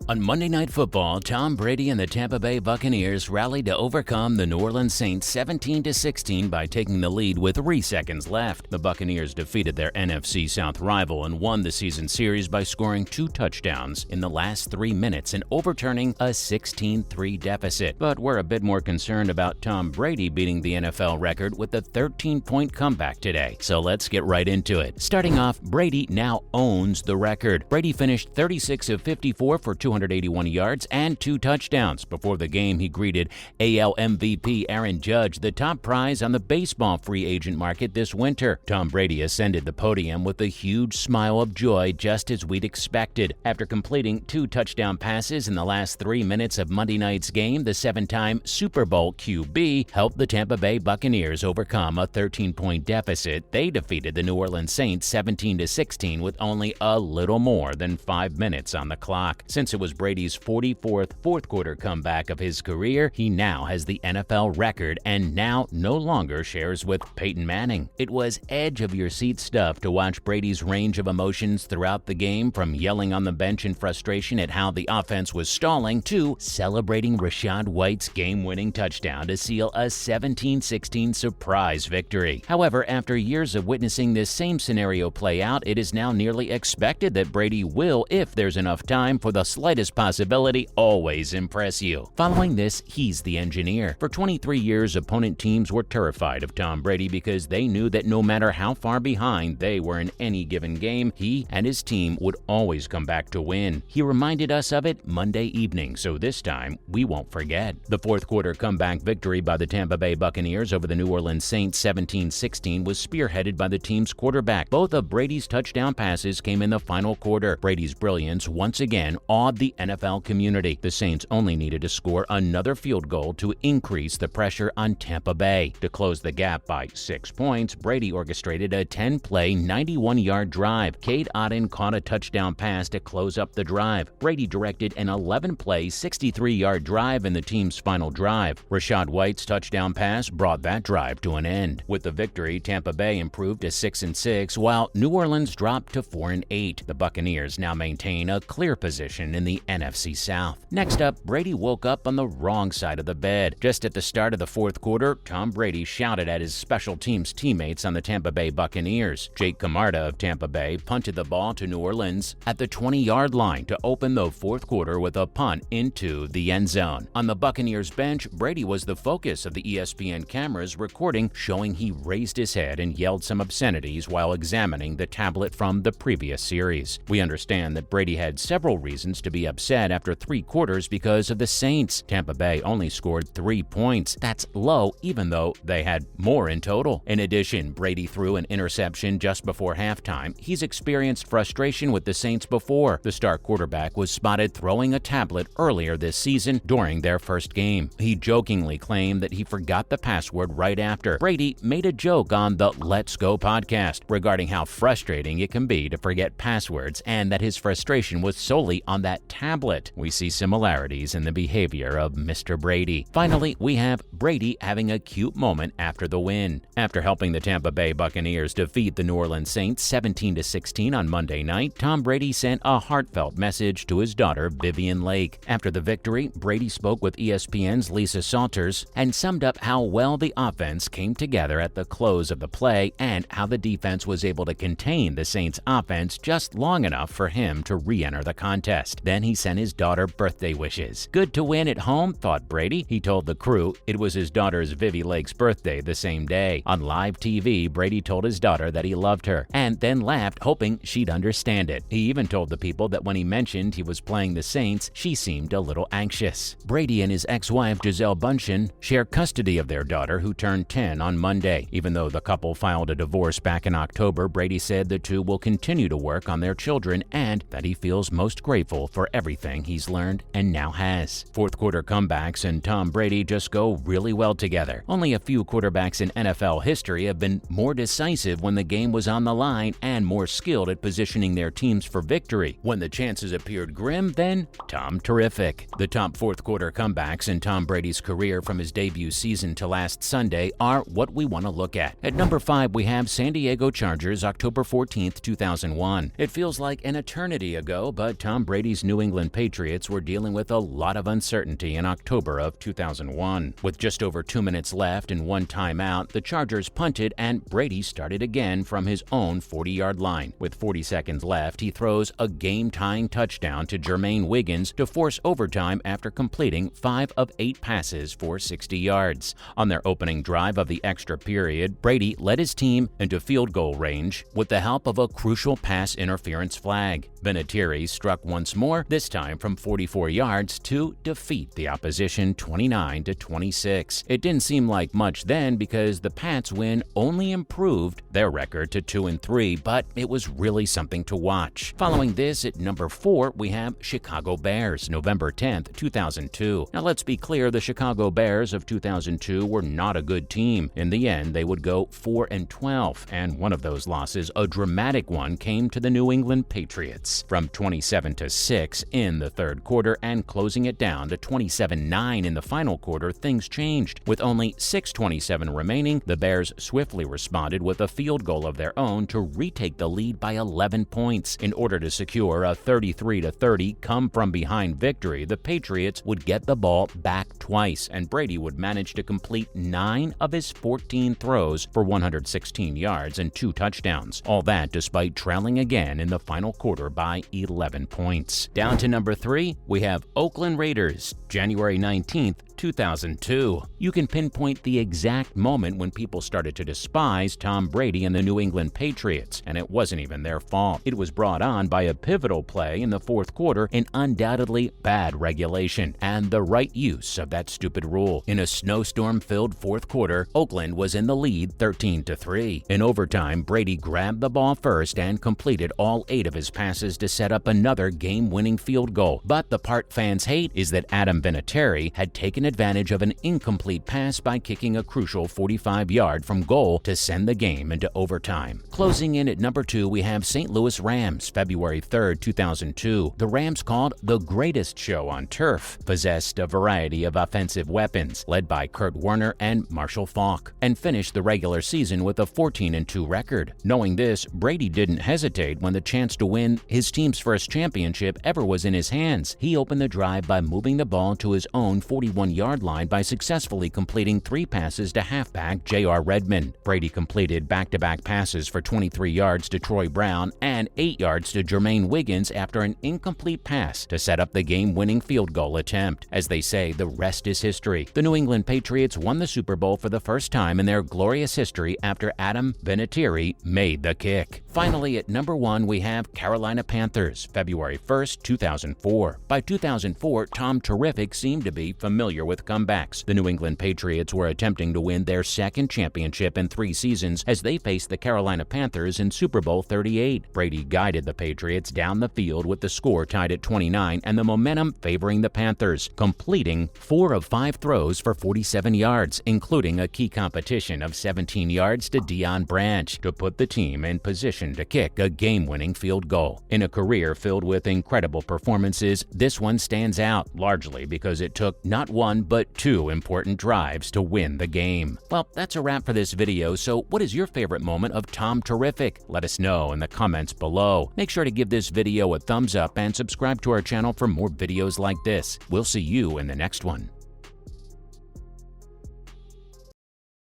On Monday Night Football, Tom Brady and the Tampa Bay Buccaneers rallied to overcome the New Orleans Saints 17-16 by taking the lead with 3 seconds left. The Buccaneers defeated their NFC South rival and won the season series by scoring 2 touchdowns in the last 3 minutes and overturning a 16-3 deficit. But we're a bit more concerned about Tom Brady beating the NFL record with a 13-point comeback today. So let's get right into it. Starting off, Brady now owns the record. Brady finished 36 of 54 for 281 yards and 2 touchdowns. Before the game, he greeted AL MVP Aaron Judge, the top prize on the baseball free agent market this winter. Tom Brady ascended the podium with a huge smile of joy, just as we'd expected. After completing 2 touchdown passes in the last 3 minutes of Monday night's game, the 7-time Super Bowl QB helped the Tampa Bay Buccaneers overcome a 13-point deficit. They defeated the New Orleans Saints 17-16 with only a little more than 5 minutes on the clock. Since it was Brady's 44th fourth-quarter comeback of his career, he now has the NFL record and now no longer shares with Peyton Manning. It was edge-of-your-seat stuff to watch Brady's range of emotions throughout the game, from yelling on the bench in frustration at how the offense was stalling to celebrating Rachaad White's game-winning touchdown to seal a 17-16 surprise victory. However, after years of witnessing this same scenario play out, it is now nearly expected that Brady will, if there's enough time for the slightest possibility, always impress you. Following this, he's the engineer. For 23 years, opponent teams were terrified of Tom Brady because they knew that no matter how far behind they were in any given game, he and his team would always come back to win. He reminded us of it Monday evening, so this time we won't forget. The fourth-quarter comeback victory by the Tampa Bay Buccaneers over the New Orleans Saints 17-16 was spearheaded by the team's quarterback. Both of Brady's touchdown passes came in the final quarter. Brady's brilliance once again awed the NFL community. The Saints only needed to score another field goal to increase the pressure on Tampa Bay. To close the gap by 6 points, Brady orchestrated a 10-play, 91-yard drive. Cade Otton caught a touchdown pass to close up the drive. Brady directed an 11-play, 63-yard drive in the team's final drive. Rachaad White's touchdown pass brought that drive to an end. With the victory, Tampa Bay improved to 6-6, while New Orleans dropped to 4-8. The Buccaneers now maintain a clear position in the NFC South. Next up, Brady woke up on the wrong side of the bed. Just at the start of the fourth quarter, Tom Brady shouted at his special teams teammates on the Tampa Bay Buccaneers. Jake Camarda of Tampa Bay punted the ball to New Orleans at the 20-yard line to open the fourth quarter with a punt into the end zone. On the Buccaneers bench, Brady was the focus of the ESPN cameras recording, showing he raised his head and yelled some obscenities while examining the tablet from the previous series. We understand that Brady had several reasons to be upset after 3 quarters because of the Saints. Tampa Bay only scored 3 points. That's low, even though they had more in total. In addition, Brady threw an interception just before halftime. He's experienced frustration with the Saints before. The star quarterback was spotted throwing a tablet earlier this season during their first game. He jokingly claimed that he forgot the password right after. Brady made a joke on the Let's Go podcast regarding how frustrating it can be to forget passwords and that his frustration was solely on that tablet. We see similarities in the behavior of Mr. Brady. Finally, we have Brady having a cute moment after the win. After helping the Tampa Bay Buccaneers defeat the New Orleans Saints 17-16 on Monday night, Tom Brady sent a heartfelt message to his daughter, Vivian Lake. After the victory, Brady spoke with ESPN's Lisa Salters and summed up how well the offense came together at the close of the play and how the defense was able to contain the Saints' offense just long enough for him to re-enter the contest. Then he sent his daughter birthday wishes. Good to win at home, thought Brady. He told the crew it was his daughter's Vivi Lake's birthday the same day. On live TV, Brady told his daughter that he loved her and then laughed, hoping she'd understand it. He even told the people that when he mentioned he was playing the Saints, she seemed a little anxious. Brady and his ex-wife Gisele Bündchen share custody of their daughter, who turned 10 on Monday. Even though the couple filed a divorce back in October, Brady said the two will continue to work on their children and that he feels most grateful for everything he's learned and now has. Fourth quarter comebacks and Tom Brady just go really well together. Only a few quarterbacks in NFL history have been more decisive when the game was on the line and more skilled at positioning their teams for victory. When the chances appeared grim, then Tom Terrific. The top fourth quarter comebacks in Tom Brady's career from his debut season to last Sunday are what we want to look at. At number 5, we have San Diego Chargers, October 14th, 2001. It feels like an eternity ago, but Tom Brady's new New England Patriots were dealing with a lot of uncertainty in October of 2001. With just over 2 minutes left and one timeout, the Chargers punted and Brady started again from his own 40-yard line. With 40 seconds left, he throws a game-tying touchdown to Jermaine Wiggins to force overtime after completing 5 of 8 passes for 60 yards. On their opening drive of the extra period, Brady led his team into field goal range with the help of a crucial pass interference flag. Vinatieri struck once more, this time from 44 yards to defeat the opposition 29-26. It didn't seem like much then because the Pats' win only improved their record to 2-3, but it was really something to watch. Following this, at number 4, we have Chicago Bears, November 10th, 2002. Now let's be clear, the Chicago Bears of 2002 were not a good team. In the end, they would go 4-12, and one of those losses, a dramatic one, came to the New England Patriots. From 27-6 in the third quarter and closing it down to 27-9 in the final quarter, things changed. With only 6:27 remaining, the Bears swiftly responded with a field goal of their own to retake the lead by 11 points. In order to secure a 33-30 come-from-behind victory, the Patriots would get the ball back twice, and Brady would manage to complete 9 of his 14 throws for 116 yards and 2 touchdowns. All that despite trailing again in the final quarter by 11 points. Down to number 3, we have Oakland Raiders, January 19th, 2002. You can pinpoint the exact moment when people started to despise Tom Brady and the New England Patriots, and it wasn't even their fault. It was brought on by a pivotal play in the fourth quarter, an undoubtedly bad regulation, and the right use of that stupid rule. In a snowstorm-filled fourth quarter, Oakland was in the lead 13-3. In overtime, Brady grabbed the ball first and completed all 8 of his passes to set up another game-winning field goal. But the part fans hate is that Adam Vinatieri had taken advantage of an incomplete pass by kicking a crucial 45-yard from goal to send the game into overtime. Closing in at number 2, we have St. Louis Rams, February 3rd, 2002. The Rams, called the greatest show on turf, possessed a variety of offensive weapons, led by Kurt Warner and Marshall Faulk, and finished the regular season with a 14-2 record. Knowing this, Brady didn't hesitate when the chance to win his team's first championship ever was in his hands. He opened the drive by moving the ball to his own 41-yard line by successfully completing 3 passes to halfback J.R. Redmond. Brady completed back-to-back passes for 23 yards to Troy Brown and 8 yards to Jermaine Wiggins after an incomplete pass to set up the game-winning field goal attempt. As they say, the rest is history. The New England Patriots won the Super Bowl for the first time in their glorious history after Adam Vinatieri made the kick. Finally, at number 1, we have Carolina Panthers, February 1st, 2004. By 2004, Tom Terrific seemed to be familiar with comebacks. The New England Patriots were attempting to win their second championship in 3 seasons as they faced the Carolina Panthers in Super Bowl 38. Brady guided the Patriots down the field with the score tied at 29 and the momentum favoring the Panthers, completing 4 of 5 throws for 47 yards, including a key competition of 17 yards to Deion Branch to put the team in position to kick a game-winning field goal. In a career filled with incredible performances, this one stands out, largely because it took not 1 but 2 important drives to win the game. Well, that's a wrap for this video, so what is your favorite moment of Tom Terrific? Let us know in the comments below. Make sure to give this video a thumbs up and subscribe to our channel for more videos like this. We'll see you in the next one.